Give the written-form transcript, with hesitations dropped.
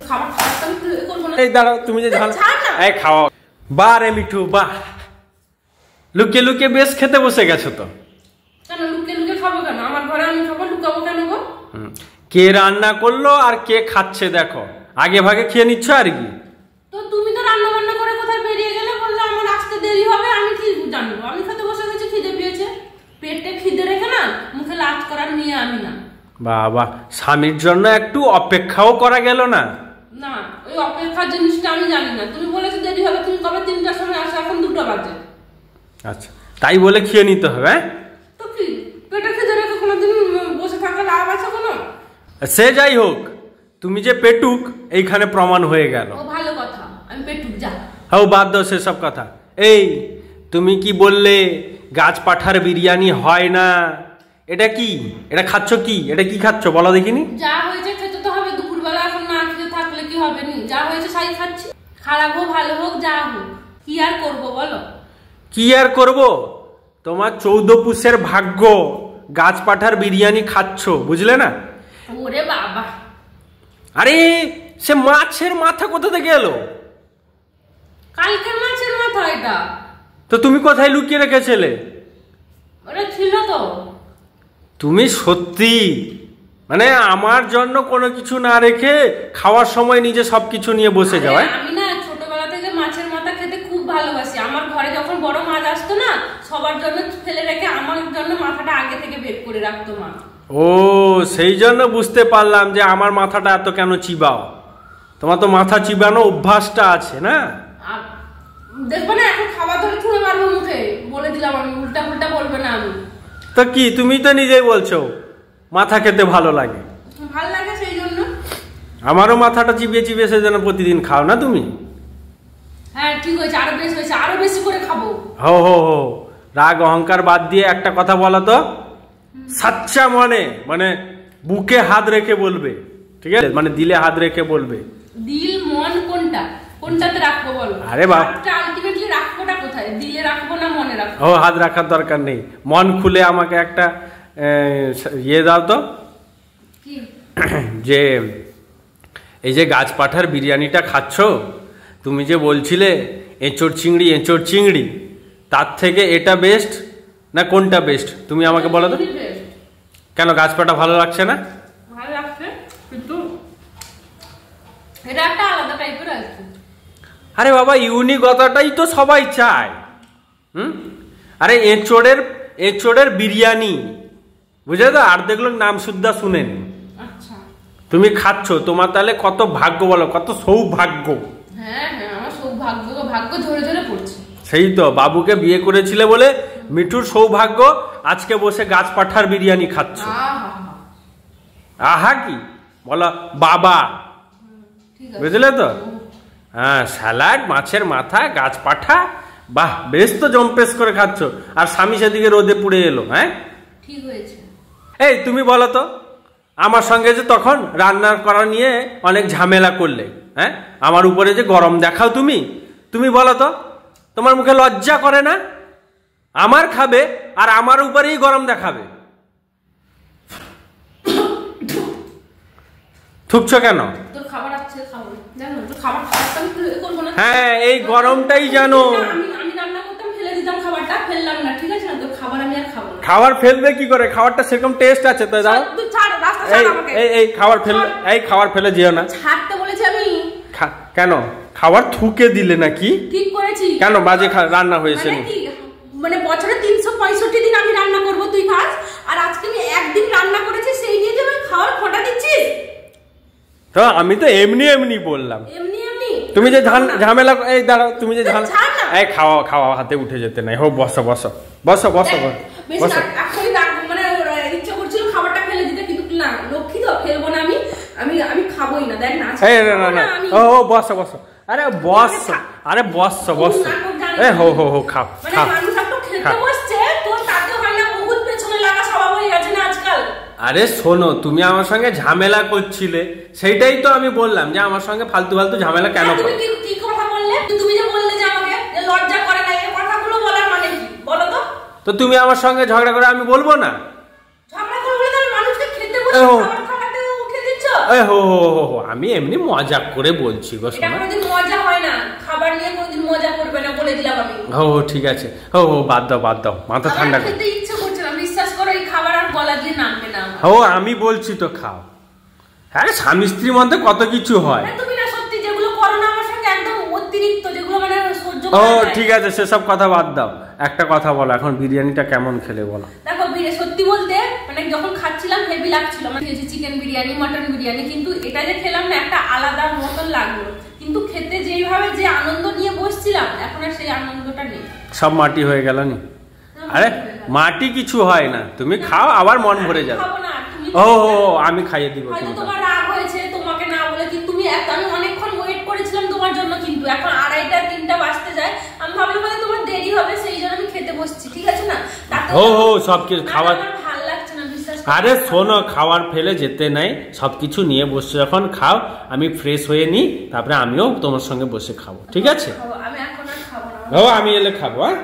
খাবার খাওয়াটা আমি করব না। এই দাঁড়াও, তুমি যে ঝাল এই খাও। বাহ রে মিঠু বাহ, লুকিয়ে লুকিয়ে বেশ খেতে বসে গেছো তো। কেন লুকিয়ে লুকিয়ে খাবো কেন? আমার ঘরে আমি খাবো, লুকাবো কেন গো? কে রান্না করলো আর কে খাচ্ছে দেখো, আগে ভাগে খেয়ে নিচ্ছ আর কি। তো তুমি তো রান্না বান্না করে কোথায় বেরিয়ে গেলে, বললে আমার আসতে দেরি হবে, আমি কি জানবো? আমি খেতে বসে গেছি, খিদে পেয়েছে, পেটে খিদে রেখে না মুখে লাট করার নিয়ে আমি না। বাবা, স্বামীর জন্য একটু অপেক্ষাও করা গেল না? না, ওই অপেক্ষার জিনিসটা আমি জানি না। তুমি বলেছো দেরি হবে, তুমি কবে 3টার সময় আসো, এখন 2টা বাজে। আচ্ছা, তাই বলে খেয়ে নিতে হবে? তো কি পেটে খিদে রেখে কোনোদিন বসে থাকা লাভ আছে কোনো? সে যাই হোক, তুমি যে পেটুক এইখানে প্রমাণ হয়ে গেল। ও ভালো কথা, আমি পেটুক যা। হাও, বাদ দাও সেসব কথা। এই তুমি কি বললে গাছ পাঠার বিরিয়ানি হয় না? এটা কি? এটা খাচ্ছ কি? এটা কি খাচ্ছ বলো দেখিনি? যা হয়েছে খেতে তো হবে, দুপুরবেলা এখন না খেতে থাকলে কি হবে? নি যা হয়েছে সাই খাচ্ছি, খারাপ হোক ভালো হোক যা হোক, কি আর করবো বলো? কি আর করব? তোমার 14 পুষের ভাগ্য গাছ পাঠার বিরিয়ানি খাচ্ছ, বুঝলে না? ওরে বাবা, আরে সে মাছের মাথা কোথা থেকে এলো? কালকের মাছের মাথা এটা। তো তুমি কোথায় লুকিয়ে রেখেছিলে? ওটা ছিল তো। তুমি সত্যি মানে আমার জন্য কোনো কিছু না রেখে খাওয়ার সময় নিজে সবকিছু নিয়ে বসে যাও? আমি না ছোটবেলা থেকে মাছের মাথা খেতে খুব ভালোবাসি। আমার ঘরে যখন বড় মাছ আসতো না, সবার জন্য ফেলে রেখে আমার জন্য মাথাটা আগে থেকে বের করে রাখতো মা। ও, সেই জন্য বুঝতে পারলাম যে আমার মাথাটা এত কেন চিবাও। তোমার তো মাথা চিবানো অভ্যাসটা আছে না? দেখবে না এখন খাবার ধরে ছুঁড়ে মারবো মুখে, বলে দিলাম আমি। উল্টা উল্টা বলবে না আমি। তো কি, তুমি তো নিজেই বলছো মাথা খেতে ভালো লাগে। ভালো লাগে সেই জন্য। আমারও মাথাটা চিবিয়ে চিবিয়ে সেই জন্য প্রতিদিন খাও না তুমি? হ্যাঁ ঠিক হয়েছে, আরো বেশি হয়েছে, আরো বেশি করে খাবো। হো হো হো, রাগ অহংকার বাদ দিয়ে একটা কথা বলো তো, সাচ্চা মনে, মানে বুকে হাত রেখে বলবে, ঠিক আছে? মানে দিলে হাত রেখে বলবে। দিল মন কোনটা, কোনটাতে রাখবো বলো? আরে বাপ, আলটিমেটলি রাখবোটা কোথায়? দিলে রাখবো না মনে রাখবো? ও, হাত রাখার দরকার নেই, মন খুলে আমাকে একটা ইয়ে দাও তো। কি? যে এই যে গাছ পাঠার বিরিয়ানিটা খাচ্ছ, তুমি যে বলছিলে এঁচড় চিংড়ি, তার থেকে এটা বেস্ট না কোনটা বেস্ট তুমি আমাকে বলো তো? কেন গাছ পাঠা ভালো লাগছে না? ভালো লাগছে, কিন্তু এটা একটা আলাদা টাইপের আছে। আরে বাবা, ইউনিকতাটাই তো সবাই চায়। আরে এঁচড়ের বিরিয়ানি, বুঝলে তো? আর দেখলো নাম সুদ্ধা শুনেন। আচ্ছা, তুমি খাচ্ছ, তোমার তাহলে কত ভাগ্য বলো, কত সৌভাগ্য। হ্যাঁ হ্যাঁ, আমার সৌভাগ্য, ভাগ্য ঝরে ঝরে পড়ছে। সেই তো, বাবুকে বিয়ে করেছিলে বলে মিঠুর সৌভাগ্য, আজকে বসে গাছ পাঠার বিরিয়ানি খাচ্ছ। আহা কি বলো বাবা, বুঝলে তো? হ্যাঁ, স্যালাড, মাছের মাথা, গাছ পাঠা, বাহ, বেশ তো জম্পেশ করে খাচ্ছ। আর স্বামী সেদিকে রোদে পুড়ে এলো। হ্যাঁ ঠিক হয়েছে। এই তুমি বলো তো, আমার সঙ্গে যে তখন রান্না করা নিয়ে অনেক ঝামেলা করলে, হ্যাঁ, আমার উপরে যে গরম দেখাও তুমি বলো তো, তোমার মুখে লজ্জা করে না? আমার খাবে আর আমার উপরেই গরম দেখাবে। থুকছো কেন? তোর খাবার আছে, খাবো জানো? তোর খাবার খাওয়াটা আমি করব না। হ্যাঁ, এই গরমটাই জানো। আমি রান্না করতাম, ফেলে দিতাম খাবারটা, ফেললাম না, ঠিক আছে না? তোর খাবার আমি আর খাবো না। খাবার ফেলবে কি করে? খাবারটা সেরকম টেস্ট আছে তো। দাও, তুই ছাড়, রাস্তা ছাড় আমাকে। এই খাবার ফেলে যেও না। ছাড়তে বলেছি আমি। কেন খাবার থুকে দিলে নাকি? ঠিক করেছি। কেন বাজে রান্না হয়েছে? মানে বছরে 365 দিন আমি রান্না করব, তুই খাস, আর আজকে আমি একদিন রান্না করেছি, সেই নিয়ে যে আমি খাওয়ার খোঁটা দিচ্ছিস? তো আমি তো এমনি বললাম। এমনি তুমি যে ঝামেলা, এই দাঁড়াও, তুমি যে এই খাওয়া হাতে উঠে যেতে নাই। হো, বসো। মানে ইচ্ছা করছিল খাবারটা ফেলে দিতে, কিন্তু না, লক্ষ্মী তো, ফেলবো না আমি খাবোই না। দেখ না, না, ও বসো। আরে বসো, হো খাও। মানুষ একটু খেতে বসছে, তোর তাতে হয় না? বহুত পেছনে লাগা স্বভাব হয়ে গেছে না আজকাল। আরে শোনো, তুমি আমার সঙ্গে ঝামেলা করছিলে, সেইটাই তো আমি বললাম যে আমার সঙ্গে ফালতু ঝামেলা কেন করো। তুমি কি কথা বললে? তুমি যে বললে যে আমাকে লজ্জা করে না, এই কথাগুলো বলার মানে কি বলো তো? তো তুমি আমার সঙ্গে ঝগড়া করে আমি বলবো না? ঝগড়া করে বলে তুমি মানুষকে খেতে বসে খাবারটা উঠে দিচ্ছ। হো হো হো, আমি এমনি মজা করে বলছি গো এটা সোনা। কোনোদিন মজা হয় না, খাবার নিয়ে কোনোদিন মজা করবে না, বলে দিলাম আমি। হো হো ঠিক আছে, হো হো বাদ দাও বাদ দাও, মাথা ঠান্ডা করো। খেতে ইচ্ছে করছে না, বিশ্বাস করো এই খাবার আর গলা দিয়ে নামবে না। হো আমি বলছি তো খাও। হ্যাঁ স্বামী স্ত্রীর মধ্যে কত কিছু হয়। তুমি না সত্যি যেগুলো করো না আমার সঙ্গে একদম অতিরিক্ত, যেগুলো মানে সহ্য ও করা যায়। ঠিক আছে, সেসব কথা বাদ দাও, একটা কথা বলো, এখন বিরিয়ানিটা কেমন খেলে বলো। দেখো সত্যি বলতে মানে যখন খাচ্ছিলাম হেভি লাগছিল, মানে খেয়েছি চিকেন বিরিয়ানি, মটন বিরিয়ানি, কিন্তু এটা যে খেলাম না একটা আলাদা মতন লাগলো, কিন্তু খেতে যেইভাবে যে আনন্দ নিয়ে বসছিলাম এখন আর সেই আনন্দটা নেই, সব মাটি হয়ে গেল নি। আরে মাটি কিছু হয় না, তুমি খাও আবার মন ভরে যাবে। খাবো না তুমি। ও আমি খাইয়ে দিব হয়তো তুমি। তোমার রাগ হয়েছে তোমাকে না বলে, কিন্তু তুমি আমি অনেকক্ষণ ওয়েট করেছিলাম তোমার জন্য, কিন্তু এখন 2:30 3টা বাজতে যায়, আমি ভাবলাম হয়তো তোমার দেরি হবে সেই জন্য আমি খেতে বসছি, ঠিক আছে না? ও সব কিছু খাওয়া, আমার ভালো লাগছে না বিশ্বাস করো। আরে শোনো খাওয়ার ফেলে যেতে নাই, সবকিছু নিয়ে বসে যখন খাও, আমি ফ্রেশ হয়ে নিই, তারপরে আমিও তোমার সঙ্গে বসে খাবো, ঠিক আছে? আমি এখন আর খাবো না। ও আমি এলে খাবো। হ্যাঁ